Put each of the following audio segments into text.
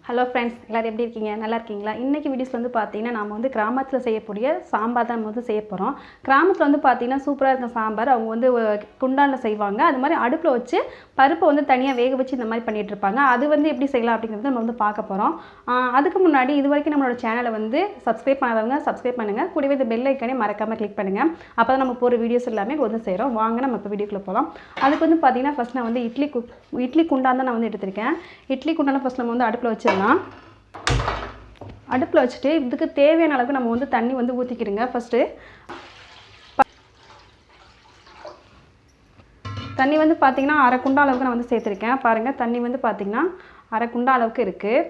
Hello friends, எல்லோரும் எப்படி இருக்கீங்க? நல்லா இருக்கீங்களா? இன்றைக்கி வீடியோஸ் வந்து பார்த்தீங்கன்னா நாம் வந்து கிராமத்தில் செய்யக்கூடிய சாம்பார் தான் நம்ம வந்து செய்ய போகிறோம். கிராமத்தில் வந்து பார்த்தீங்கன்னா சூப்பராக இருக்கும் சாம்பார். அவங்க வந்து குண்டானில் செய்வாங்க. அது மாதிரி அடுப்பில் வச்சு பருப்பை வந்து தனியாக வேக வச்சு இந்த மாதிரி பண்ணிகிட்ருப்பாங்க. அது வந்து எப்படி செய்யலாம் அப்படிங்கிறது நம்ம வந்து பார்க்க போகிறோம். அதுக்கு முன்னாடி இது வரைக்கும் நம்மளோட சேனலை வந்து சப்ஸ்கிரைப் பண்ணாதவங்க சப்ஸ்கிரைப் பண்ணுங்கள். கூடவே இந்த பெல் ஐக்கானே மறக்காமல் கிளிக் பண்ணுங்கள். அப்போ தான் நம்ம போகிற வீடியோஸ் எல்லாமே வந்து செய்கிறோம். வாங்க நம்ம இப்போ வீடியோக்குள்ளே போகலாம். அதுக்கு வந்து பார்த்தீங்கன்னா ஃபஸ்ட் நான் வந்து இட்லி குண்டான் தான் நான் வந்து எடுத்திருக்கேன். இட்லி குண்டான ஃபஸ்ட் நம்ம வந்து அடுப்பில் வச்சிடலாம். அடுப்பில் வச்சுட்டு இதுக்கு தேவையான அளவுக்கு நம்ம வந்து தண்ணி வந்து ஊற்றிக்கிடுங்க. ஃபஸ்ட்டு தண்ணி வந்து பார்த்திங்கன்னா அரை குண்டா அளவுக்கு நான் வந்து சேர்த்துருக்கேன். பாருங்கள், தண்ணி வந்து பார்த்திங்கன்னா அரை குண்டா அளவுக்கு இருக்குது.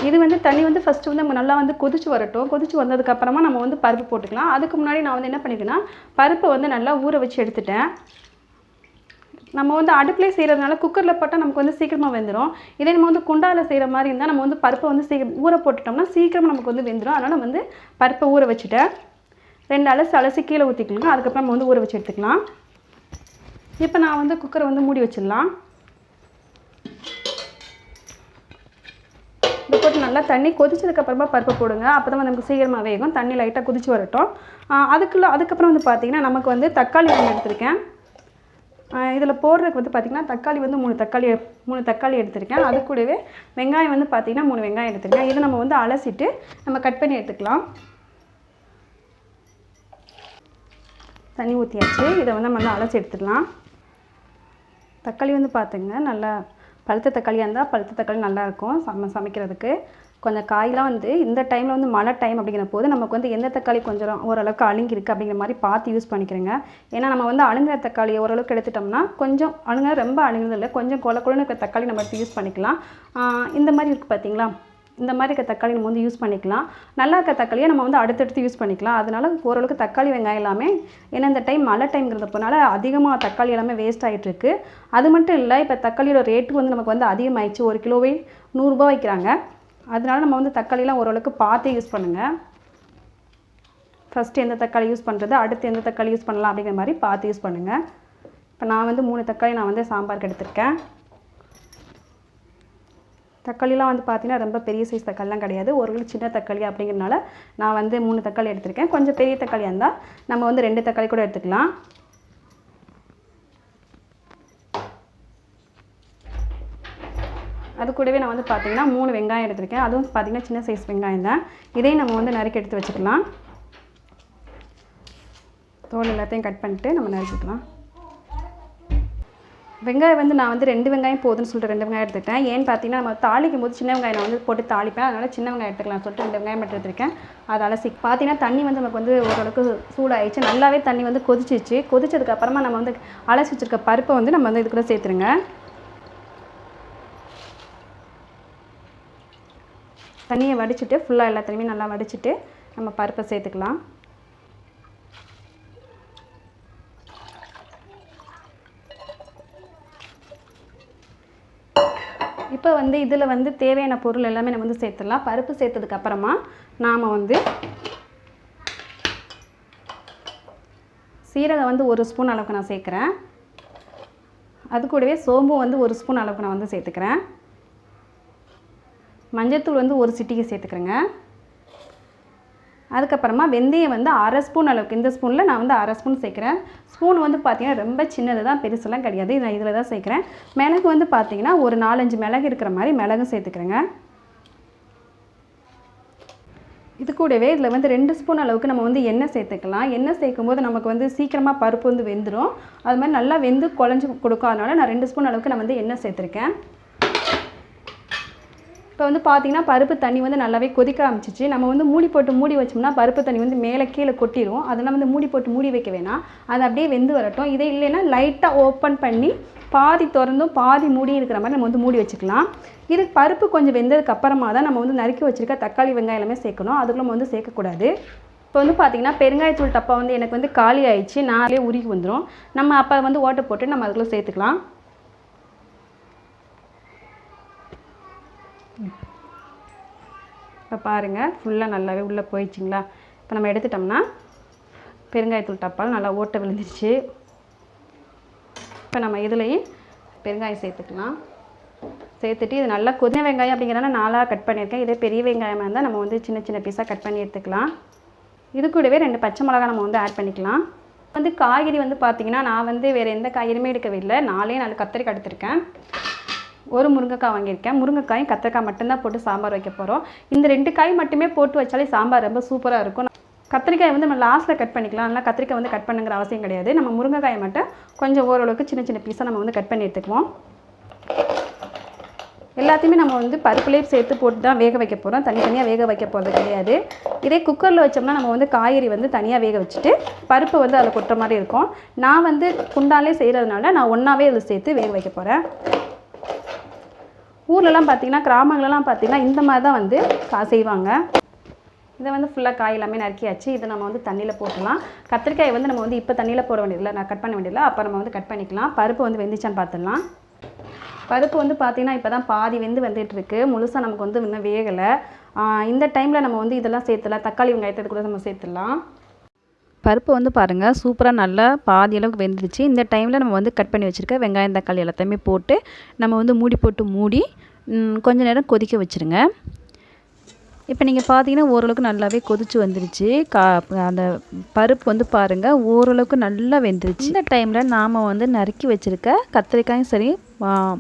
இது வந்து தண்ணி வந்து ஃபஸ்ட்டு வந்து நம்ம நல்லா வந்து கொதிச்சு வரட்டும். கொதிச்சு வந்ததுக்கப்புறமா நம்ம வந்து பருப்பு போட்டுக்கலாம். அதுக்கு முன்னாடி நான் வந்து என்ன பண்ணிக்கிறேன்னா பருப்பை வந்து நல்லா ஊற வச்சு எடுத்துட்டேன். நம்ம வந்து அடுப்பிலே செய்கிறதுனால குக்கரில் போட்டால் நமக்கு வந்து சீக்கிரமாக வெந்துடும். இதே நம்ம வந்து குண்டாவில் செய்கிற மாதிரி இருந்தால் நம்ம வந்து பருப்பை வந்து ஊற போட்டுட்டோம்னா சீக்கிரமாக நமக்கு வந்து வெந்துடும். அதனால் வந்து பருப்பை ஊற வச்சுட்டேன். 2 அலசி கீழே ஊற்றிக்கலாம். அதுக்கப்புறம் நம்ம வந்து ஊற வச்சு எடுத்துக்கலாம். இப்போ நான் வந்து குக்கரை வந்து மூடி வச்சிடலாம். இது போட்டு நல்லா தண்ணி கொதிச்சதுக்கப்புறமா பருப்பை போடுங்க. அப்போ தான் நமக்கு சீக்கிரமாக வேகும். தண்ணி லைட்டாக கொதிச்சு வரட்டும். அதுக்கப்புறம் வந்து பார்த்திங்கன்னா நமக்கு வந்து தக்காளி ஒன்று எடுத்திருக்கேன். இதில் போடுறதுக்கு வந்து பார்த்திங்கன்னா தக்காளி வந்து 3 தக்காளி எடுத்திருக்கேன். அது கூடவே வெங்காயம் வந்து பார்த்திங்கன்னா 3 வெங்காயம் எடுத்திருக்கேன். இதை நம்ம வந்து அலசிட்டு நம்ம கட் பண்ணி எடுத்துக்கலாம். தண்ணி ஊற்றியாச்சு. இதை வந்து நம்ம வந்து அலசி எடுத்துக்கலாம். தக்காளி வந்து பார்த்துங்க, நல்லா பழுத்த தக்காளியாக இருந்தால் பழுத்த தக்காளி நல்லாயிருக்கும் சமைக்கிறதுக்கு. கொஞ்சம் காயெலாம் வந்து இந்த டைமில் வந்து மழை டைம் அப்படிங்கிற போது நமக்கு வந்து எந்த தக்காளி கொஞ்சம் ஓரளவுக்கு அழுங்கிருக்கு அப்படிங்கிற மாதிரி பார்த்து யூஸ் பண்ணிக்கிறேங்க. ஏன்னா நம்ம வந்து அழுங்குற தக்காளி ஓரளவுக்கு எடுத்துட்டோம்னா கொஞ்சம் ரொம்ப அழுங்குறது இல்லை, கொஞ்சம் கொலன்னு இருக்க தக்காளி நம்ம எடுத்து யூஸ் பண்ணிக்கலாம். இந்த மாதிரி இருக்குது பார்த்தீங்களா, இந்த மாதிரி இருக்க தக்காளி நம்ம வந்து யூஸ் பண்ணிக்கலாம். நல்லா இருக்க தக்காளியை நம்ம வந்து அடுத்தடுத்து யூஸ் பண்ணிக்கலாம். அதனால் ஓரளவுக்கு தக்காளி வெங்காயம் எல்லாமே, ஏன்னா இந்த டைம் மழை டைம்ங்கிறதுனால அதிகமாக தக்காளி எல்லாமே வேஸ்ட் ஆகிட்டுருக்கு. அது மட்டும் இல்லை, இப்போ தக்காளியோட ரேட்டு வந்து நமக்கு வந்து அதிகமாகிடுச்சு. 1 கிலோவே 100 ரூபா வைக்கிறாங்க. அதனால நம்ம வந்து தக்காளிலாம் ஓரளவுக்கு பார்த்து யூஸ் பண்ணுங்கள். ஃபஸ்ட்டு எந்த தக்காளி யூஸ் பண்ணுறது, அடுத்து எந்த தக்காளி யூஸ் பண்ணலாம் அப்படிங்கிற மாதிரி பார்த்து யூஸ் பண்ணுங்கள். இப்போ நான் வந்து 3 தக்காளி நான் வந்து சாம்பாருக்கு எடுத்திருக்கேன். தக்காளிலாம் வந்து பார்த்திங்கன்னா ரொம்ப பெரிய சைஸ் தக்காளிலாம் கிடையாது, ஒரு சின்ன தக்காளி அப்படிங்கிறனால நான் வந்து 3 தக்காளி எடுத்திருக்கேன். கொஞ்சம் பெரிய தக்காளியாக இருந்தால் நம்ம வந்து 2 தக்காளி கூட எடுத்துக்கலாம். அது கூடவே நான் வந்து பார்த்திங்கன்னா 3 வெங்காயம் எடுத்திருக்கேன். அதுவும் பார்த்திங்கன்னா சின்ன சைஸ் வெங்காயம் தான். இதையும் நம்ம வந்து நறுக்கி எடுத்து வச்சுக்கலாம். தோல் எல்லாத்தையும் கட் பண்ணிட்டு நம்ம நறுக்கிக்கலாம். வெங்காயம் வந்து நான் வந்து 2 வெங்காயம் போதுன்னு சொல்லிட்டு 2 வெங்காயம் எடுத்துக்கிட்டேன். ஏன்னு பார்த்தீங்கன்னா நம்ம தாளிக்கும் போது சின்ன வெங்காயம் நான் வந்து போட்டு தாளிப்பேன். அதனால் சின்ன வெங்காயம் எடுத்துக்கலாம் சொல்லிட்டு 2 வெங்காயம் மட்டும் எடுத்துருக்கேன். அதனால் பார்த்தீங்கன்னா தண்ணி வந்து நமக்கு வந்து ஓரளவுக்கு சூடாகிடுச்சு. நல்லாவே தண்ணி வந்து கொதிச்சிச்சு. கொதிச்சதுக்கப்புறமா நம்ம வந்து அலசி வச்சுருக்க பருப்பை வந்து நம்ம வந்து இது கூட சேர்த்துருங்க. தண்ணியை வடிச்சிட்டு ஃபுல்லாக எல்லா தண்ணியும் நல்லா வடிச்சிட்டு நம்ம பருப்பை சேர்த்துக்கலாம். இப்போ வந்து இதில் வந்து தேவையான பொருள் எல்லாமே நம்ம வந்து சேர்த்துடலாம். பருப்பு சேர்த்ததுக்கப்புறமா நாம் வந்து சீரகம் வந்து 1 ஸ்பூன் அளவுக்கு நான் சேர்க்குறேன். அது கூடவே சோம்பும் வந்து 1 ஸ்பூன் அளவுக்கு நான் வந்து சேர்த்துக்கிறேன். மஞ்சள்தூள் வந்து 1 சிட்டிகை சேர்த்துக்கிறேங்க. அதுக்கப்புறமா வெந்தயம் வந்து 1/2 ஸ்பூன் அளவுக்கு, இந்த ஸ்பூனில் நான் வந்து 1/2 ஸ்பூன் சேர்க்குறேன். ஸ்பூன் வந்து பார்த்திங்கன்னா ரொம்ப சின்னது தான், பெருசெல்லாம் கிடையாது. நான் இதில் தான் சேர்க்குறேன். மிளகு வந்து பார்த்திங்கன்னா ஒரு 4-5 மிளகு இருக்கிற மாதிரி மிளகும் சேர்த்துக்கிறேங்க. இது கூடவே இதில் வந்து 2 ஸ்பூன் அளவுக்கு நம்ம வந்து எண்ணெய் சேர்த்துக்கலாம். எண்ணெய் சேர்க்கும் போது நமக்கு வந்து சீக்கிரமாக பருப்பு வந்து வெந்துடும். அது மாதிரி நல்லா வெந்து குழஞ்சி கொடுக்கும். அதனால் நான் 2 ஸ்பூன் அளவுக்கு நான் வந்து எண்ணெய் சேர்த்துருக்கேன். இப்போ வந்து பார்த்திங்கன்னா பருப்பு தண்ணி வந்து நல்லாவே கொதிக்க ஆரம்பிச்சிச்சு. நம்ம வந்து மூடி வச்சோம்னா பருப்பு தண்ணி வந்து மேலே கீழே கொட்டிடும். அதெல்லாம் வந்து மூடி வைக்க வேணாம். அது அப்படியே வெந்து வரட்டும். இதே இல்லைன்னா லைட்டாக ஓப்பன் பண்ணி பாதி திறந்தும் பாதி மூடி இருக்கிற மாதிரி நம்ம வந்து மூடி வச்சுக்கலாம். இது பருப்பு கொஞ்சம் வெந்ததுக்கு அப்புறமா தான் நம்ம வந்து நறுக்கி வச்சுருக்க தக்காளி வெங்காயம் எல்லாமே சேர்க்கணும். அதுக்குள்ள நம்ம வந்து சேர்க்கக்கூடாது. இப்போ வந்து பார்த்திங்கன்னா பெருங்காயத்தூள் டப்பா வந்து எனக்கு வந்து காலி ஆயிடுச்சு. நாளே உருகி வந்துடும். நம்ம அப்போ வந்து ஓட்டை போட்டு நம்ம அதுக்குள்ளே சேர்த்துக்கலாம். இப்போ பாருங்கள், ஃபுல்லாக நல்லாவே உள்ளே போயிடுச்சிங்களா. இப்போ நம்ம எடுத்துட்டோம்னா பெருங்காயத்தூள் டப்பால் நல்லா ஓட்டை விழுந்துருச்சு. இப்போ நம்ம இதுலேயும் பெருங்காயம் சேர்த்துக்கலாம். சேர்த்துட்டு இது நல்லா கொதின வெங்காயம் அப்படிங்கிறனால 4ஆக கட் பண்ணியிருக்கேன். இதே பெரிய வெங்காயமாக இருந்தால் நம்ம வந்து சின்ன சின்ன பீஸாக கட் பண்ணி எடுத்துக்கலாம். இது கூடவே 2 பச்சை மிளகாய் நம்ம வந்து ஆட் பண்ணிக்கலாம். வந்து காய்கறி வந்து பார்த்திங்கன்னா நான் வந்து வேறு எந்த காய்கறியுமே எடுக்கவே இல்லை. 4 கத்திரிக்காய் எடுத்திருக்கேன், ஒரு முருங்கைக்காய் வாங்கியிருக்கேன். முருங்கைக்காயும் கத்திரிக்காய் மட்டும்தான் போட்டு சாம்பார் வைக்க போகிறோம். இந்த 2 காய் மட்டுமே போட்டு வச்சாலே சாம்பார் ரொம்ப சூப்பராக இருக்கும். கத்திரிக்காய் வந்து நம்ம லாஸ்ட்டில் கட் பண்ணிக்கலாம். அதனால் கத்திரிக்காய் வந்து கட் பண்ணுங்கிற அவசியம் கிடையாது. நம்ம முருங்கைக்காயை மட்டும் கொஞ்சம் ஓரளவுக்கு சின்ன சின்ன பீஸாக நம்ம வந்து கட் பண்ணி எடுத்துக்குவோம். எல்லாத்தையுமே நம்ம வந்து பருப்புலேயே சேர்த்து போட்டு தான் வேக வைக்க போகிறோம். தனித்தனியாக வேக வைக்க போகிறது கிடையாது. இதே குக்கரில் வச்சோம்னா நம்ம வந்து காய்கறி வந்து தனியாக வேக வச்சுட்டு பருப்பு வந்து அதில் கொட்டுற மாதிரி இருக்கும். நான் வந்து குண்டாலே செய்கிறதுனால நான் ஒன்றாவே அதில் சேர்த்து வேக வைக்க போகிறேன். ஊர்லலாம் பார்த்திங்கன்னா, கிராமங்களெலாம் பார்த்திங்கன்னா இந்த மாதிரி தான் வந்து செய்வாங்க. இதை வந்து ஃபுல்லாக காய் எல்லாமே நறுக்கியாச்சு. இதை நம்ம வந்து தண்ணியில் போட்டுடலாம். கத்திரிக்காயை வந்து நம்ம வந்து இப்போ தண்ணியில் போட வேண்டியதில்லை, நான் கட் பண்ண வேண்டியதில்லை. அப்போ நம்ம வந்து கட் பண்ணிக்கலாம். பருப்பு வந்து வெந்துச்சான்னு பார்த்துடலாம். பருப்பு வந்து பார்த்திங்கன்னா இப்போ தான் பாதி வந்துட்டுருக்கு. முழுசாக நமக்கு வந்து இன்னும் வேகலை. இந்த டைமில் நம்ம வந்து இதெல்லாம் சேர்த்துலாம். தக்காளி வெங்காயத்தை கூட நம்ம சேர்த்துடலாம். பருப்பு வந்து பாருங்கள் சூப்பராக நல்லா பாதி அளவுக்கு வெந்துருச்சு. இந்த டைமில் நம்ம வந்து கட் பண்ணி வச்சுருக்க வெங்காயம் தக்காளி எல்லாத்தையுமே போட்டு நம்ம வந்து மூடி கொஞ்சம் நேரம் கொதிக்க வச்சுருங்க. இப்போ நீங்கள் பார்த்தீங்கன்னா ஓரளவுக்கு நல்லாவே கொதிச்சு வந்துருச்சு. அந்த பருப்பு வந்து பாருங்கள் ஓரளவுக்கு நல்லா வெந்துருச்சு. இந்த டைமில் நாம் வந்து நறுக்கி வச்சுருக்க கத்திரிக்காயும் சரி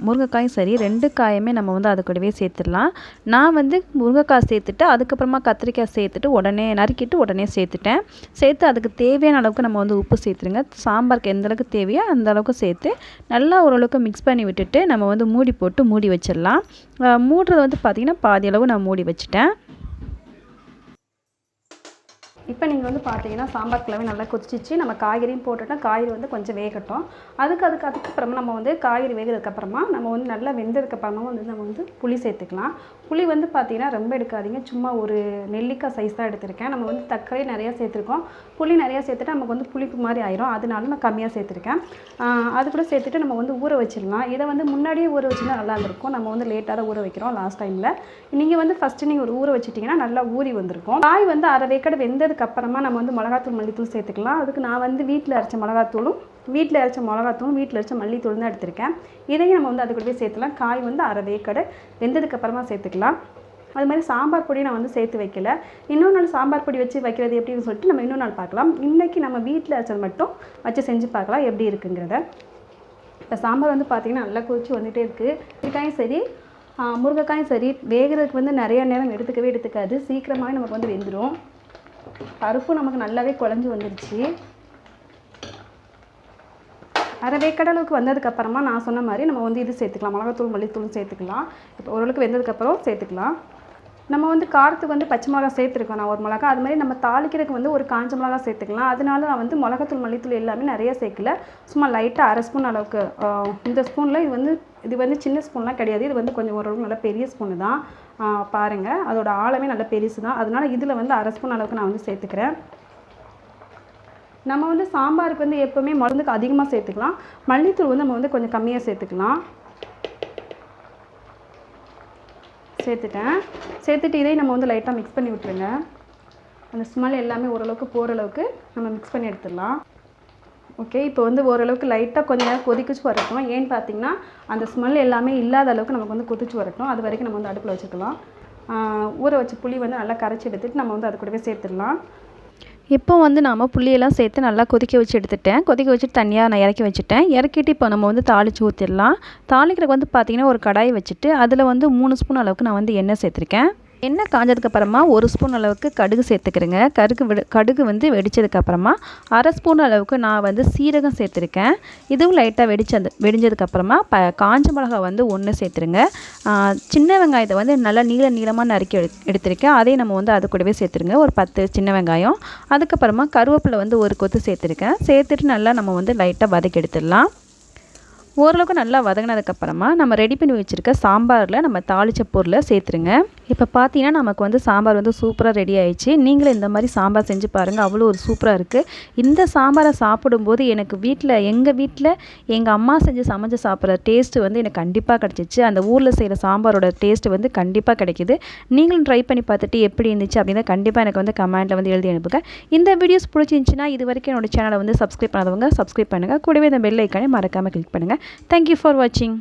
முருங்கைக்காயும் சரி 2 காயுமே நம்ம வந்து அது கூடவே சேர்த்துடலாம். நான் வந்து முருங்கைக்காய் சேர்த்துட்டு அதுக்கப்புறமா கத்திரிக்காய் சேர்த்துட்டு உடனே நறுக்கிட்டு உடனே சேர்த்து அதுக்கு தேவையான அளவுக்கு நம்ம வந்து உப்பு சேர்த்துருங்க. சாம்பாருக்கு எந்த அளவுக்கு தேவையோ அந்த அளவுக்கு சேர்த்து நல்லா ஓரளவுக்கு மிக்ஸ் பண்ணி விட்டுட்டு நம்ம வந்து மூடி வச்சிடலாம். மூடுறது வந்து பார்த்திங்கன்னா பாதி அளவு நான் மூடி வச்சுட்டேன். இப்போ நீங்கள் வந்து பார்த்தீங்கன்னா சாம்பார் கிழமை நல்லா கொதிச்சிச்சு. நம்ம காய்கறியும் போட்டுட்டோம். காய்கறி வந்து கொஞ்சம் வேகட்டும். அதுக்கப்புறமா நம்ம வந்து காய்கறி வேகிறதுக்கப்புறமா நம்ம வந்து நல்லா வெந்ததுக்கப்புறமா வந்து நம்ம வந்து புளி சேர்த்துக்கலாம். புளி வந்து பார்த்திங்கன்னா ரொம்ப எடுக்காதீங்க. சும்மா ஒரு நெல்லிக்காய் சைஸ் தான் எடுத்திருக்கேன். நம்ம வந்து தக்காளி நிறையா சேர்த்துருக்கோம். புளி நிறையா சேர்த்துட்டு நமக்கு வந்து புளிப்பு மாதிரி ஆயிரும். அதனால நான் கம்மியாக சேர்த்துருக்கேன். அது கூட சேர்த்துட்டு நம்ம வந்து ஊற வச்சிடலாம். இதை வந்து முன்னாடியே ஊற வச்சுருந்தா நல்லா இருந்திருக்கும். நம்ம வந்து லேட்டாக தான் ஊற வைக்கிறோம் லாஸ்ட் டைமில். நீங்கள் வந்து ஃபஸ்ட்டு நீங்கள் ஒரு ஊற வச்சிட்டிங்கன்னா நல்லா ஊறி வந்திருக்கும். காய் வந்து அரை வேக்காடு வெந்ததுக்கப்புறமா நம்ம வந்து மிளகாத்தூள் மல்லித்தூள் சேர்த்துக்கலாம். அதுக்கு நான் வந்து வீட்டில் அரைச்ச மிளகாத்தூளும் வீட்டில் அரைச்ச மல்லித்தூள் தான் எடுத்திருக்கேன். இதையும் நம்ம வந்து அது கூடவே சேர்த்துலாம். காய் வந்து அரை வேக்காடு வெந்ததுக்கப்புறமா சேர்த்துக்கலாம். அது மாதிரி சாம்பார் பொடி நான் வந்து சேர்த்து வைக்கல. இன்னொரு நாள் சாம்பார் பொடி வச்சு வைக்கிறது எப்படின்னு சொல்லிட்டு நம்ம இன்னொரு நாள் பார்க்கலாம். இன்றைக்கி நம்ம வீட்டில் அரைச்சது மட்டும் வச்சு செஞ்சு பார்க்கலாம் எப்படி இருக்குங்கிறத. இப்போ சாம்பார் வந்து பார்த்திங்கன்னா நல்லா கொதிச்சு வந்துகிட்டே இருக்குது. கத்திரிக்காயும் சரி முருங்கைக்காயும் சரி வேகிறதுக்கு வந்து நிறைய நேரம் எடுத்துக்காது. சீக்கிரமாகவே நமக்கு வந்து வெந்துடும். பருப்பு நமக்கு நல்லாவே குழஞ்சி வந்துருச்சு. அரை வேக்கடலுக்கு வந்ததுக்கப்புறமா நான் சொன்ன மாதிரி நம்ம வந்து இது சேர்த்துக்கலாம். மிளகாத்தூள் மல்லித்தூள் சேர்த்துக்கலாம். இப்போ ஓரளவுக்கு வெந்ததுக்கப்புறம் சேர்த்துக்கலாம். நம்ம வந்து காரத்துக்கு வந்து பச்சை மிளகா சேர்த்துருக்கோம். நான் ஒரு மிளகா அது மாதிரி நம்ம தாளிக்கிறதுக்கு வந்து ஒரு காஞ்ச மிளகா சேர்த்துக்கலாம். அதனால நான் வந்து மிளகாத்தூள் மல்லித்தூள் எல்லாமே நிறைய சேர்க்கல. சும்மா லைட்டாக அரை ஸ்பூன் அளவுக்கு. இந்த ஸ்பூனில் இது வந்து சின்ன ஸ்பூன்லாம் கிடையாது. இது வந்து கொஞ்சம் ஓரளவுக்கு நல்லா பெரிய ஸ்பூனு தான். பாருங்கள் அதோட ஆழமே நல்லா பெருசு தான். அதனால் இதில் வந்து அரை ஸ்பூன் அளவுக்கு நான் வந்து சேர்த்துக்கிறேன். நம்ம வந்து சாம்பாருக்கு வந்து எப்போவுமே மருந்துக்கு அதிகமாக சேர்த்துக்கலாம். மல்லித்தூள் வந்து நம்ம வந்து கொஞ்சம் கம்மியாக சேர்த்துக்கலாம். சேர்த்துட்டு இதையும் நம்ம வந்து லைட்டாக மிக்ஸ் பண்ணி விட்டுருங்க. அந்த ஸ்மெல் எல்லாமே ஓரளவுக்கு போகிற அளவுக்கு நம்ம மிக்ஸ் பண்ணி எடுத்துடலாம். ஓகே, இப்போ வந்து ஓரளவுக்கு லைட்டாக கொஞ்சம் நேரம் கொதிச்சு வரட்டும். ஏன்னு பார்த்தீங்கன்னா அந்த ஸ்மெல் எல்லாமே இல்லாத அளவுக்கு நமக்கு வந்து கொதிச்சு வரட்டும். அது வரைக்கும் நம்ம வந்து அடுப்பில் வச்சுக்கலாம். ஊற வச்ச புளி வந்து நல்லா கரைச்சி எடுத்துகிட்டு நம்ம வந்து அது கூடவே சேர்த்துடலாம். இப்போ வந்து நாம் புளியெல்லாம் சேர்த்து நல்லா கொதிக்க வச்சுட்டு தனியாக நான் இறக்கிட்டு இப்போ நம்ம வந்து தாளித்து ஊற்றிடலாம். தாளிக்கிறதுக்கு வந்து பார்த்திங்கன்னா ஒரு கடாய் வச்சுட்டு அதில் வந்து 3 ஸ்பூன் அளவுக்கு நான் வந்து எண்ணெய் சேர்த்துருக்கேன். எண்ணெய் காஞ்சதுக்கப்புறமா 1 ஸ்பூன் அளவுக்கு கடுகு சேர்த்துக்கிறேங்க. கடுகு வந்து வெடித்ததுக்கப்புறமா அரை ஸ்பூன் அளவுக்கு நான் வந்து சீரகம் சேர்த்துருக்கேன். இதுவும் லைட்டாக வெடிஞ்சதுக்கப்புறமா காஞ்ச மிளகா வந்து 1 சேர்த்துருங்க. சின்ன வெங்காயத்தை வந்து நல்லா நீளமாக நறுக்கி எடுத்திருக்கேன். அதையும் நம்ம வந்து அது கூடவே சேர்த்துருங்க. ஒரு 10 சின்ன வெங்காயம். அதுக்கப்புறமா கருவேப்பிலை வந்து ஒரு கொத்து சேர்த்துருக்கேன். சேர்த்துட்டு நல்லா நம்ம வந்து லைட்டாக வதக்கி எடுத்துடலாம். ஓரளவுக்கு நல்லா வதங்கினதுக்கப்புறமா நம்ம ரெடி பண்ணி வச்சுருக்க சாம்பாரில் நம்ம தாளித்த பொருளை சேர்த்துருங்க. இப்போ பார்த்தீங்கன்னா நமக்கு வந்து சாம்பார் வந்து சூப்பராக ரெடி ஆயிடுச்சு. நீங்களும் இந்த மாதிரி சாம்பார் செஞ்சு பாருங்கள். அவ்வளோ ஒரு சூப்பராக இருக்குது. இந்த சாம்பாரை சாப்பிடும்போது எனக்கு எங்கள் வீட்டில் எங்கள் அம்மா சமைச்சு சாப்பிட்ற டேஸ்ட்டு வந்து எனக்கு கண்டிப்பாக கிடச்சிச்சு. அந்த ஊரில் செய்கிற சாம்பாரோட டேஸ்ட்டு வந்து கண்டிப்பாக கிடைக்கிது. நீங்களும் ட்ரை பண்ணி பார்த்துட்டு எப்படி இருந்துச்சு அப்படின்னா கண்டிப்பாக எனக்கு வந்து கமெண்ட்டில் வந்து எழுதி அனுப்புங்க. இந்த வீடியோஸ் பிடிச்சிருந்துச்சின்னா இது வரைக்கும் என்னோடய சேனலை வந்து சப்ஸ்கிரைப் பண்ணாதவங்க சப்ஸ்கிரைப் பண்ணுங்கள். கூடவே இந்த பெல் ஐக்கானே மறக்காமல் கிளிக் பண்ணுங்கள். Thank you for watching.